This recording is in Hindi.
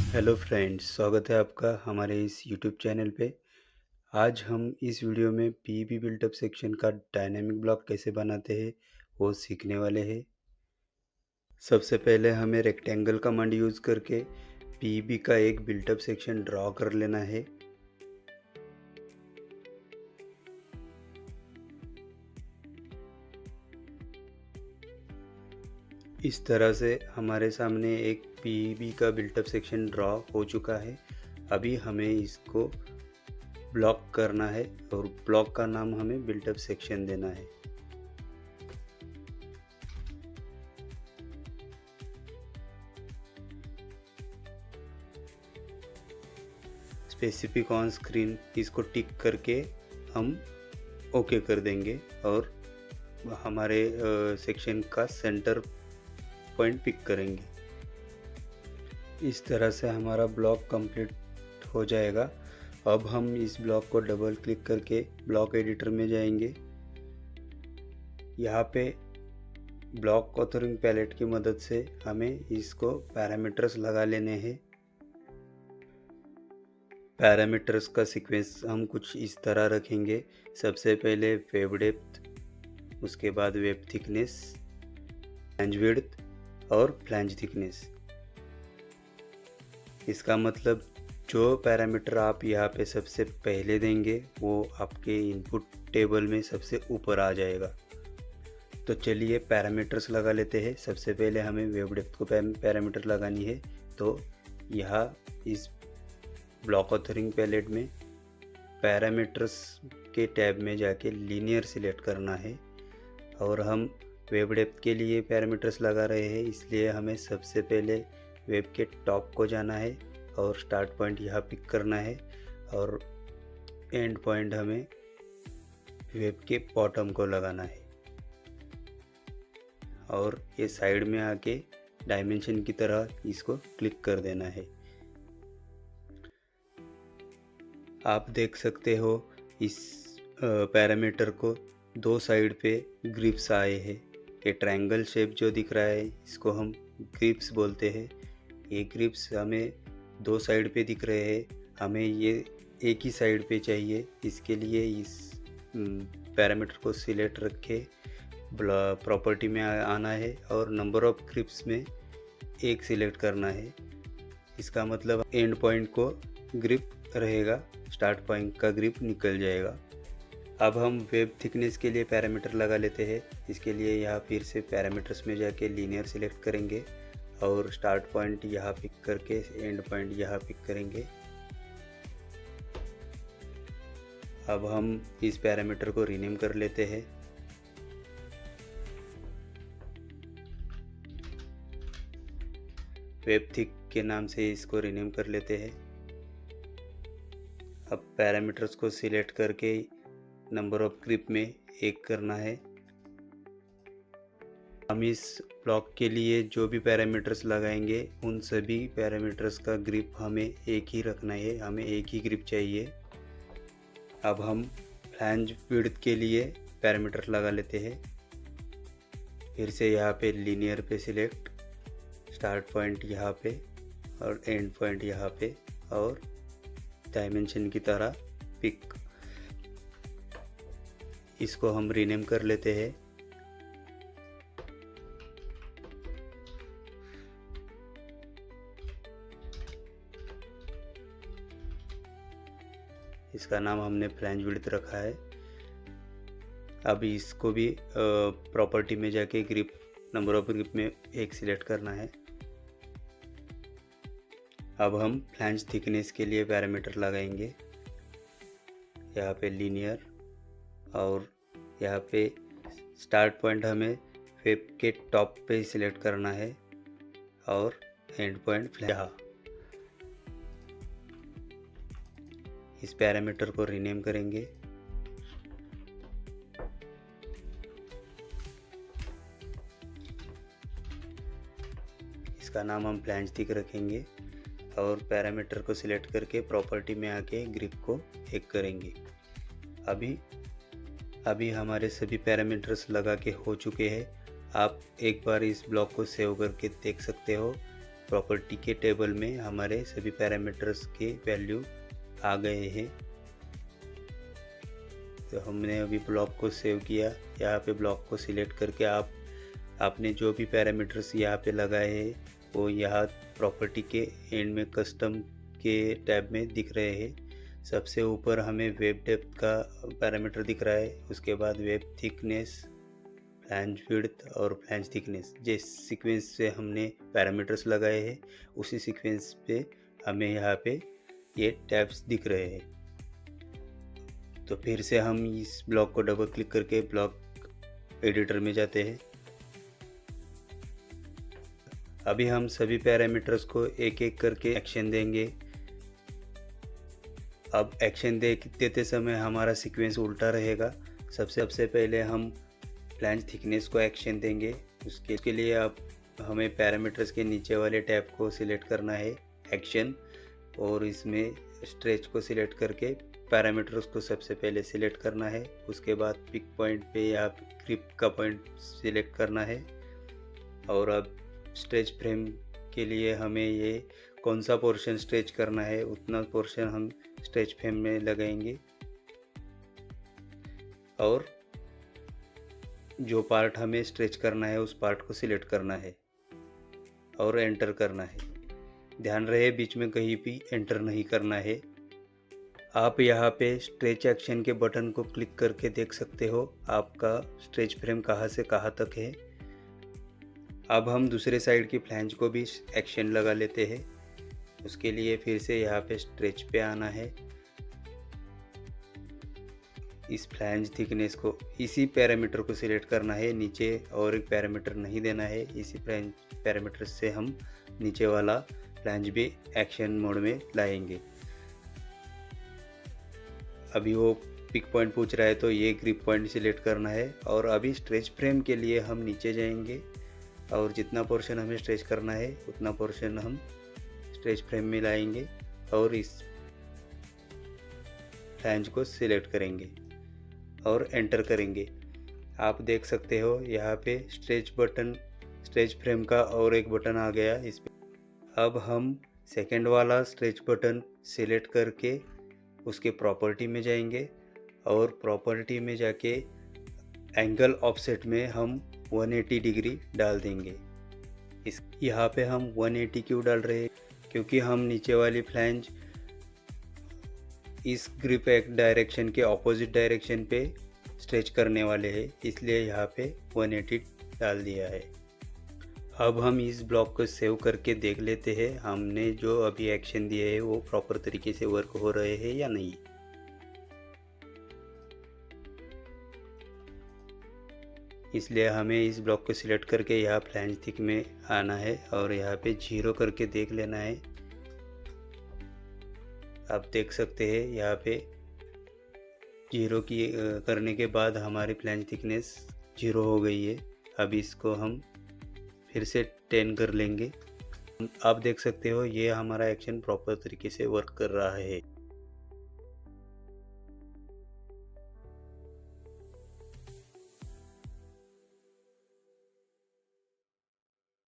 हेलो फ्रेंड्स, स्वागत है आपका हमारे इस यूट्यूब चैनल पे। आज हम इस वीडियो में पीईबी बिल्टअप सेक्शन का डायनामिक ब्लॉक कैसे बनाते हैं वो सीखने वाले हैं। सबसे पहले हमें रेक्टेंगल कमांड यूज़ करके पीईबी का एक बिल्टअप सेक्शन ड्रॉ कर लेना है। इस तरह से हमारे सामने एक पीईबी का बिल्टअप सेक्शन ड्रॉ हो चुका है। अभी हमें इसको ब्लॉक करना है और ब्लॉक का नाम हमें बिल्टअप सेक्शन देना है। स्पेसिफिक ऑन स्क्रीन इसको टिक करके हम ओके कर देंगे और हमारे सेक्शन का सेंटर पॉइंट पिक करेंगे। इस तरह से हमारा ब्लॉक कंप्लीट हो जाएगा। अब हम इस ब्लॉक को डबल क्लिक करके ब्लॉक एडिटर में जाएंगे। यहाँ पे ब्लॉक ऑथरिंग पैलेट की मदद से हमें इसको पैरामीटर्स लगा लेने हैं। पैरामीटर्स का सीक्वेंस हम कुछ इस तरह रखेंगे। सबसे पहले वेब डेप्थ, उसके बाद वेब थिकनेस, फ्लैंज विड्थ और फ्लैंज थिकनेस। इसका मतलब जो पैरामीटर आप यहाँ पे सबसे पहले देंगे वो आपके इनपुट टेबल में सबसे ऊपर आ जाएगा। तो चलिए पैरामीटर्स लगा लेते हैं। सबसे पहले हमें वेब डेप्थ को पैरामीटर लगानी है। तो यहाँ इस ब्लॉक ऑथरिंग पैलेट में पैरामीटर्स के टैब में जाके लीनियर सिलेक्ट करना है और हम वेब डेप्थ के लिए पैरामीटर्स लगा रहे हैं, इसलिए हमें सबसे पहले वेब के टॉप को जाना है और स्टार्ट पॉइंट यहाँ पिक करना है और एंड पॉइंट हमें वेब के बॉटम को लगाना है और ये साइड में आके डायमेंशन की तरह इसको क्लिक कर देना है। आप देख सकते हो इस पैरामीटर को दो साइड पे ग्रिप्स आए हैं। ये ट्रायंगल शेप जो दिख रहा है इसको हम ग्रिप्स बोलते हैं। ये ग्रिप्स हमें दो साइड पे दिख रहे हैं, हमें ये एक ही साइड पे चाहिए। इसके लिए इस पैरामीटर को सिलेक्ट रखे प्रॉपर्टी में आना है और नंबर ऑफ ग्रिप्स में एक सिलेक्ट करना है। इसका मतलब एंड पॉइंट को ग्रिप रहेगा, स्टार्ट पॉइंट का ग्रिप निकल जाएगा। अब हम वेब थिकनेस के लिए पैरामीटर लगा लेते हैं। इसके लिए यहाँ फिर से पैरामीटर्स में जाके लीनियर सिलेक्ट करेंगे और स्टार्ट पॉइंट यहाँ पिक करके एंड पॉइंट यहाँ पिक करेंगे। अब हम इस पैरामीटर को रीनेम कर लेते हैं। वेब थिक के नाम से इसको रीनेम कर लेते हैं। अब पैरामीटर्स को सिलेक्ट करके नंबर ऑफ ग्रिप में एक करना है। हम इस ब्लॉक के लिए जो भी पैरामीटर्स लगाएंगे उन सभी पैरामीटर्स का ग्रिप हमें एक ही रखना है, हमें एक ही ग्रिप चाहिए। अब हम फ्लैंज विड्थ के लिए पैरामीटर लगा लेते हैं। फिर से यहाँ पे लीनियर पे सिलेक्ट, स्टार्ट पॉइंट यहाँ पे और एंड पॉइंट यहाँ पे और डायमेंशन की तरह पिक। इसको हम रीनेम कर लेते हैं। इसका नाम हमने फ्लैंज विड्थ रखा है। अब इसको भी प्रॉपर्टी में जाके ग्रिप, नंबर ऑफ ग्रिप में एक सिलेक्ट करना है। अब हम फ्लैंज थिकनेस के लिए पैरामीटर लगाएंगे। यहाँ पे लीनियर और यहाँ पे स्टार्ट पॉइंट हमें वेब के टॉप पे सिलेक्ट करना है और एंड पॉइंट यहाँ। इस पैरामीटर को रीनेम करेंगे। इसका नाम हम फ्लैंज थिक रखेंगे और पैरामीटर को सिलेक्ट करके प्रॉपर्टी में आके ग्रिप को एक करेंगे। अभी हमारे सभी पैरामीटर्स लगा के हो चुके हैं। आप एक बार इस ब्लॉक को सेव करके देख सकते हो। प्रॉपर्टी के टेबल में हमारे सभी पैरामीटर्स के वैल्यू आ गए हैं। तो हमने अभी ब्लॉक को सेव किया। यहाँ पे ब्लॉक को सिलेक्ट करके आपने जो भी पैरामीटर्स यहाँ पे लगाए हैं वो यहाँ प्रॉपर्टी के एंड में कस्टम के टैब में दिख रहे हैं। सबसे ऊपर हमें वेब डेप्थ का पैरामीटर दिख रहा है, उसके बाद वेब थिकनेस, फ्लैंज विड्थ और फ्लैंज थिकनेस। जिस सीक्वेंस से हमने पैरामीटर्स लगाए हैं उसी सीक्वेंस पे हमें यहाँ पे ये टैब्स दिख रहे हैं। तो फिर से हम इस ब्लॉक को डबल क्लिक करके ब्लॉक एडिटर में जाते हैं। अभी हम सभी पैरामीटर्स को एक एक करके एक्शन देंगे। अब एक्शन देते समय हमारा सीक्वेंस उल्टा रहेगा। सबसे पहले हम फ्लैंज थिकनेस को एक्शन देंगे। उसके लिए अब हमें पैरामीटर्स के नीचे वाले टैब को सिलेक्ट करना है एक्शन, और इसमें स्ट्रेच को सिलेक्ट करके पैरामीटर्स को सबसे पहले सिलेक्ट करना है। उसके बाद पिक पॉइंट पे या ग्रिप का पॉइंट सिलेक्ट करना है। और अब स्ट्रेच फ्रेम के लिए हमें ये कौन सा पोर्शन स्ट्रेच करना है उतना पोर्शन हम स्ट्रेच फ्रेम में लगाएंगे, और जो पार्ट हमें स्ट्रेच करना है उस पार्ट को सिलेक्ट करना है और एंटर करना है। ध्यान रहे बीच में कहीं भी एंटर नहीं करना है। आप यहाँ पे स्ट्रेच एक्शन के बटन को क्लिक करके देख सकते हो आपका स्ट्रेच फ्रेम कहाँ से कहाँ तक है। अब हम दूसरे साइड की फ्लैंज को भी एक्शन लगा लेते हैं। उसके लिए फिर से यहाँ पे स्ट्रेच पे आना है। इस फ्लैंज थिकनेस को इसी पैरामीटर को सिलेक्ट करना है, नीचे और एक पैरामीटर नहीं देना है। इसी पैरामीटर से हम नीचे वाला फ्लैंज भी एक्शन मोड में लाएंगे। अभी वो पिक पॉइंट पूछ रहा है तो ये ग्रिप पॉइंट सिलेक्ट करना है। और अभी स्ट्रेच फ्रेम के लिए हम नीचे जाएंगे और जितना पोर्शन हमें स्ट्रेच करना है उतना पोर्शन हम स्ट्रेच फ्रेम में लाएंगे और इस फ्लैंज को सिलेक्ट करेंगे और एंटर करेंगे। आप देख सकते हो यहाँ पे स्ट्रेच फ्रेम का और एक बटन आ गया इस पे। अब हम सेकंड वाला स्ट्रेच बटन सिलेक्ट करके उसके प्रॉपर्टी में जाएंगे और प्रॉपर्टी में जाके एंगल ऑफसेट में हम 180 डिग्री डाल देंगे। यहाँ पे हम 180 क्यों डाल रहे हैं? क्योंकि हम नीचे वाली फ्लैंज इस ग्रिप एक डायरेक्शन के ऑपोजिट डायरेक्शन पे स्ट्रेच करने वाले हैं, इसलिए यहाँ पे 180 डाल दिया है। अब हम इस ब्लॉक को सेव करके देख लेते हैं हमने जो अभी एक्शन दिए हैं वो प्रॉपर तरीके से वर्क हो रहे हैं या नहीं। इसलिए हमें इस ब्लॉक को सिलेक्ट करके यहाँ फ्लैंज थिक में आना है और यहाँ पे 0 करके देख लेना है। आप देख सकते हैं यहाँ पे 0 की करने के बाद हमारी फ्लैंज थिकनेस 0 हो गई है। अब इसको हम फिर से 10 कर लेंगे। आप देख सकते हो ये हमारा एक्शन प्रॉपर तरीके से वर्क कर रहा है।